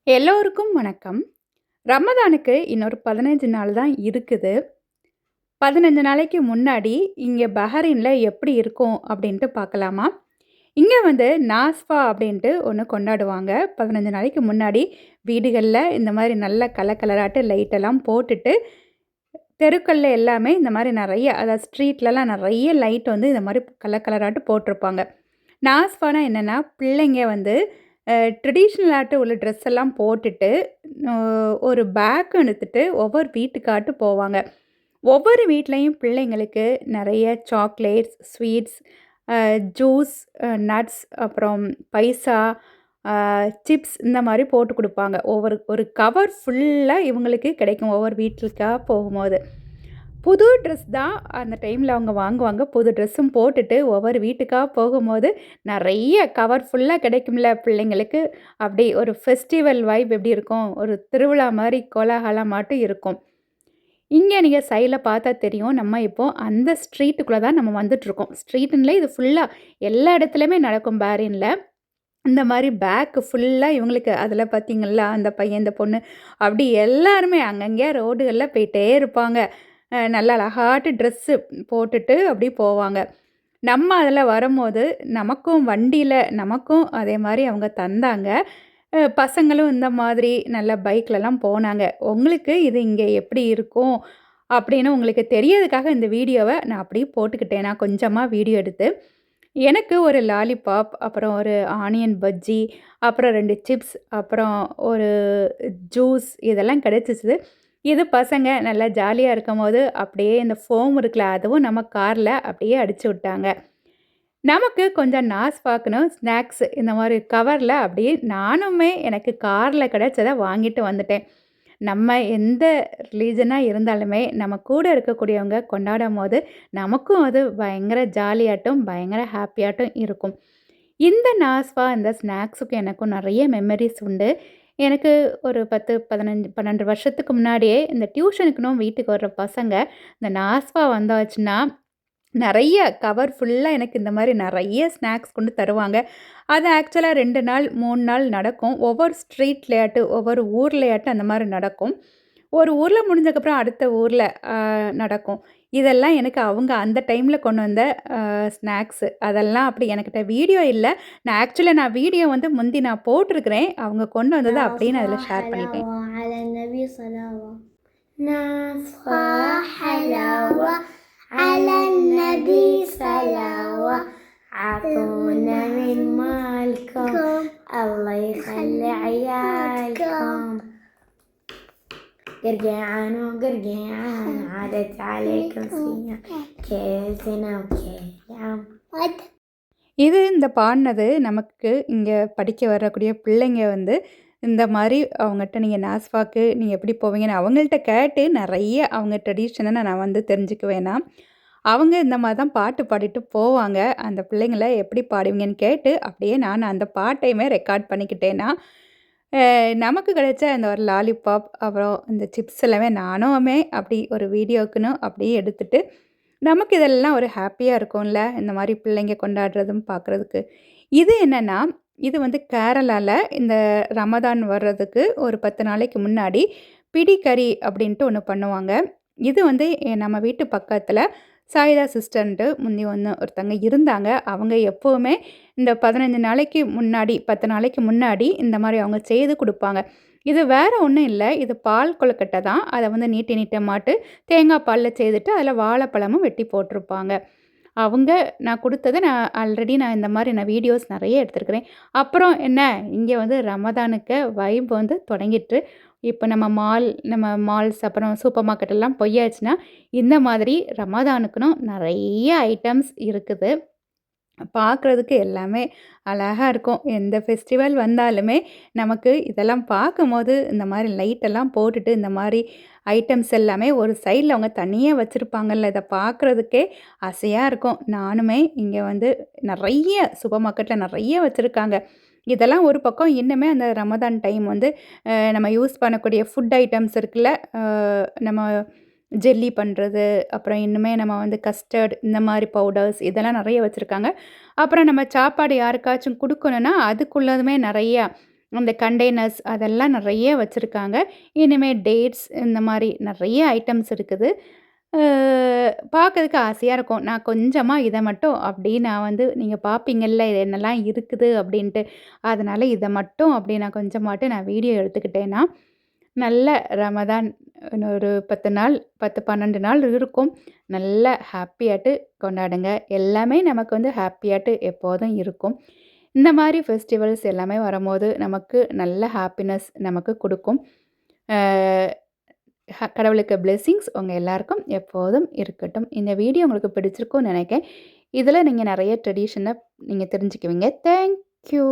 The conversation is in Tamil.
எல்லோருக்கும் வணக்கம். ரமதானுக்கு இன்னொரு 15 நாள் தான் இருக்குது. 15 நாளைக்கு முன்னாடி இங்க பஹரைன்ல எப்படி இருக்கும் அப்படின்ட்டு பார்க்கலாமா? இங்க வந்து நாஸ்பா அப்படின்ட்டு ஒண்ணு கொண்டாடுவாங்க. 15 நாளைக்கு முன்னாடி வீடுகள்ல இந்த மாரி நல்ல கலர் கலராட்டு லைட்டெல்லாம் போட்டுட்டு, தெருக்கள்ல எல்லாமே இந்த மாரி நெறைய அதாவது ஸ்ட்ரீட்லலாம் நெறைய லைட் வந்து இந்த மாரி கலர் கலராட்டு போட்டிருப்பாங்க. நாஸ்பானா என்னன்னா, பிள்ளைங்க வந்து ட்ரெடிஷ்னலாட்டு உள்ள ட்ரெஸ் எல்லாம் போட்டுட்டு, அ ஒரு பேக் எடுத்துட்டு ஒவ்வொரு வீட்டுக்காட்டு போவாங்க. ஒவ்வொரு வீட்லயும் பிள்ளைங்களுக்கு நெறைய சாக்லேட்ஸ், ஸ்வீட்ஸ், ஜூஸ், நட்ஸ் அப்புறம் பைசா, அ சிப்ஸ் இந்த மாரி போட்டு குடுப்பாங்க. ஒரு கவர் ஃபுல்லா இவங்களுக்கு கிடைக்கும் ஒவ்வொரு வீட்டுக்கா போகும்போது. புது ட்ரெஸ் தான் அந்த டைம்ல அவங்க வாங்குவாங்க. புது ட்ரெஸ்ஸும் போட்டுட்டு ஒவ்வொரு வீட்டுக்கா போகும்போது, நெறைய கவர் ஃபுல்லா கிடைக்கும்ல பிள்ளைங்களுக்கு. அப்படி ஒரு ஃபெஸ்டிவல் வைப் எப்படி இருக்கும்? ஒரு திருவிழா மாரி கோலாகலமாட்டும் இருக்கும். இங்க நீங்க சைட்ல பார்த்தா தெரியும். நம்ம இப்போ அந்த ஸ்ட்ரீட்டுக்குள்ள தான் நம்ம வந்துட்டுருக்கோம். ஸ்ட்ரீட்டுன்ல இது ஃபுல்லா எல்லா இடத்துலயுமே நடக்கும் பாரின்ல. இந்த மாரி பேக் ஃபுல்லா இவங்களுக்கு அதில பார்த்தீங்களா, அந்த பையன், இந்த பொண்ணு அப்படி எல்லாருமே அங்கங்கே ரோடுகள்ல போயிட்டே இருப்பாங்க. நல்ல அழகாட்டு ட்ரெஸ்ஸு போட்டுட்டு அப்படி போவாங்க. நம்ம அதில வரும்போது, நமக்கும் வண்டியில நமக்கும் அதே மாரி அவங்க தந்தாங்க. பசங்களும் இந்த மாதிரி நல்ல பைக்லலாம் போனாங்க. உங்களுக்கு இது இங்க எப்படி இருக்கும்? அப்படின்னு உங்களுக்கு தெரியறதுக்காக இந்த வீடியோவ நான் அப்படியே போட்டுக்கிட்டேன். நான் கொஞ்சமா வீடியோ எடுத்து. எனக்கு ஒரு லாலிபாப், அப்புறம் ஒரு ஆனியன் பஜ்ஜி, அப்புறம் 2 சிப்ஸ், அப்புறம் ஒரு ஜூஸ் இதெல்லாம் கிடைச்சிச்சு. இது பசங்க நல்லா ஜாலியா இருக்கும்போது, அப்படியே இந்த ஃபோம் இருக்குல்ல, அதுவும் நம்ம கார்ல அப்படியே அடிச்சு விட்டாங்க. நமக்கு கொஞ்சம் நாஸ்பாக்குன்னு ஸ்நாக்ஸ் இந்த மாரி கவர்ல அப்படியே நானுமே எனக்கு கார்ல கிடைச்சத வாங்கிட்டு வந்துட்டேன். நம்ம எந்த ரிலீஜனா இருந்தாலுமே, நம்ம கூட இருக்கக்கூடியவங்க கொண்டாடும்போது, நமக்கும் அது பயங்கர ஜாலியாட்டும், பயங்கர ஹேப்பியாட்டும் இருக்கும். இந்த நாஸ்பா, இந்த ஸ்நாக்ஸுக்கும் எனக்கும் நெறைய மெமரீஸ் உண்டு. எனக்கு ஒரு 10, 15, 12 வருஷத்துக்கு முன்னாடியே இந்த டியூஷனுக்குன்னு வீட்டுக்கு வர்ற பசங்க, இந்த நாஸ்பா வந்தாச்சுன்னா நெறைய கவர் ஃபுல்லா எனக்கு இந்த மாரி நெறைய ஸ்நாக்ஸ் கொண்டு தருவாங்க. அது ஆக்சுவலா 2 நாள், 3 நாள் நடக்கும். ஒவ்வொரு ஸ்ட்ரீட்லயாட்டு, ஒவ்வொரு ஊர்லயாட்டு அந்த மாரி நடக்கும். ஒரு ஊர்ல முடிஞ்சதுக்கப்புறம் அடுத்த ஊர்ல நடக்கும். இதெல்லாம் எனக்கு அவங்க அந்த டைம்ல கொண்டு வந்த ஸ்நாக்ஸு. அதெல்லாம் அப்படி எனக்கிட்ட வீடியோ இல்ல. நான் வீடியோ வந்து முந்தி நான் போட்டிருக்கிறேன். அவங்க கொண்டு வந்தத அப்படியே நான் அதில ناصفة ஷேர் பண்ணிட்டேன். حلاوة على النبي صلاوة. ناصفة حلاوة على النبي صلاوة. عطونا من مالكم الله يخلي عيالكم. قرقعان وقرقعان عادت عليكم سنة كل سنة وكل عام. இது இந்த பாடுனது நமக்கு இங்க படிக்க வரக்கூடிய பிள்ளைங்க வந்து, இந்த மாரி அவங்கட்ட நீங்க நாஸ்ஃபாக்கு நீங்க எப்படி போவீங்கன்னு அவங்கள்ட்ட கேட்டு நெறைய அவங்க ட்ரெடிஷன நான் வந்து தெரிஞ்சுக்குவேனா, அவங்க இந்த மாரி தான் பாட்டு பாடிட்டு போவாங்க. அந்த பிள்ளைங்கள எப்படி பாடுவீங்கன்னு கேட்டு, அப்படியே நான் அந்த பாட்டையுமே ரெக்கார்ட் பண்ணிக்கிட்டேனா, நமக்கு கிடைச்ச அந்த ஒரு லாலிபாப், அப்புறம் இந்த சிப்ஸ் எல்லாமே நானுமே அப்படி ஒரு வீடியோக்குன்னு அப்படியே எடுத்துட்டு நமக்கு இதெல்லாம் ஒரு ஹாப்பியா இருக்கும்ல. இந்த மாரி பிள்ளைங்க கொண்டாடுறதும் பார்க்குறதுக்கு. இது என்னன்னா, இது வந்து கேரளால இந்த ரமதான் வர்றதுக்கு ஒரு 10 நாளைக்கு முன்னாடி பிடி கறி அப்படின்ட்டு ஒண்ணு பண்ணுவாங்க. இது வந்து நம்ம வீட்டு பக்கத்துல சாயிதா சிஸ்டர்ன்ட்டு முந்தி ஒருத்தங்க இருந்தாங்க. அவங்க எப்பவுமே இந்த 15 நாளைக்கு முன்னாடி, 10 நாளைக்கு முன்னாடி இந்த மாரி அவங்க செய்து குடுப்பாங்க. இது வேற ஒண்ணும் இல்ல. இது பால் கொழுக்கட்டை தான். அத வந்து நீட்ட நீட்டமாட்டு தேங்காய் பால்ல செய்துட்டு, அதில வாழைப்பழமும் வெட்டி போட்டிருப்பாங்க. அவங்க நான் குடுத்தத நான் இந்த மாரி வீடியோஸ் நெறைய எடுத்திருக்கிறேன். அப்புறம் என்ன, இங்க வந்து ரமதானுக்கு வைப் வந்து தொடங்கிட்டு, இப்ப நம்ம மால்ஸ் அப்புறம் சூப்பர் மார்க்கெட் எல்லாம் போயாச்சுன்னா, இந்த மாதிரி ரமதானுக்குன்னு நெறைய ஐட்டம்ஸ் இருக்குது. பார்க்குறதுக்கு எல்லாமே அழகா இருக்கும். எந்த ஃபெஸ்டிவல் வந்தாலுமே, நமக்கு இதெல்லாம் பார்க்கும்போது, இந்த மாரி லைட்டெல்லாம் போட்டுட்டு, இந்த மாரி ஐட்டம்ஸ் எல்லாமே ஒரு சைட்ல அவங்க தனியா வச்சிருப்பாங்கல்ல, இத பார்க்குறதுக்கே ஆசையா இருக்கும். நானுமே இங்க வந்து நெறைய சூப்பர் மார்க்கெட்ல நெறைய வச்சிருக்காங்க. இதெல்லாம் ஒரு பக்கம் இன்னுமே அந்த ரமதான் டைம் வந்து நம்ம யூஸ் பண்ணக்கூடிய ஃபுட் ஐட்டம்ஸ் இருக்குல்ல, நம்ம ஜெல்லி பண்றது, அப்புறம் இன்னுமே நம்ம வந்து கஸ்டர்ட் இந்த மாரி பவுடர்ஸ் இதெல்லாம் நெறைய வச்சிருக்காங்க. அப்புறம் நம்ம சாப்பாடு யாருக்காச்சும் குடுக்கணும்னா, அதுக்குள்ளதுமே நெறையா அந்த கண்டெய்னர்ஸ் அதெல்லாம் நிறைய வச்சுருக்காங்க. இனிமேல் டேட்ஸ் இந்த மாதிரி நிறைய ஐட்டம்ஸ் இருக்குது. பார்க்கறதுக்கு ஆசையாக இருக்கும். நான் கொஞ்சமாக இதை மட்டும் அப்படியே நான் வந்து நீங்கள் பார்ப்பீங்கள்ல இது என்னெல்லாம் இருக்குது அப்படின்ட்டு. அதனால் இதை மட்டும் அப்படி நான் கொஞ்சமாட்டு நான் வீடியோ எடுத்துக்கிட்டேன்னா நல்ல ரமதான் இன்னும் ஒரு 10 நாள் 10, 12 நாள் இருக்கும். நல்லா ஹாப்பியாட்டு கொண்டாடுங்க. எல்லாமே நமக்கு வந்து ஹாப்பியாட்டு எப்போதும் இருக்கும். இந்த மாதிரி ஃபெஸ்டிவல்ஸ் எல்லாமே வரும்போது நமக்கு நல்ல ஹாப்பினஸ் நமக்கு கொடுக்கும். கடவுளுக்கு பிளெஸ்ஸிங்ஸ் உங்கள் எல்லாருக்கும் எப்போதும் இருக்கட்டும். இந்த வீடியோ உங்களுக்கு பிடிச்சிருக்கும்னு நினைக்கிறேன். இதில் நீங்கள் நிறைய ட்ரெடிஷனை நீங்கள் தெரிஞ்சுக்குவீங்க. தேங்க்யூ.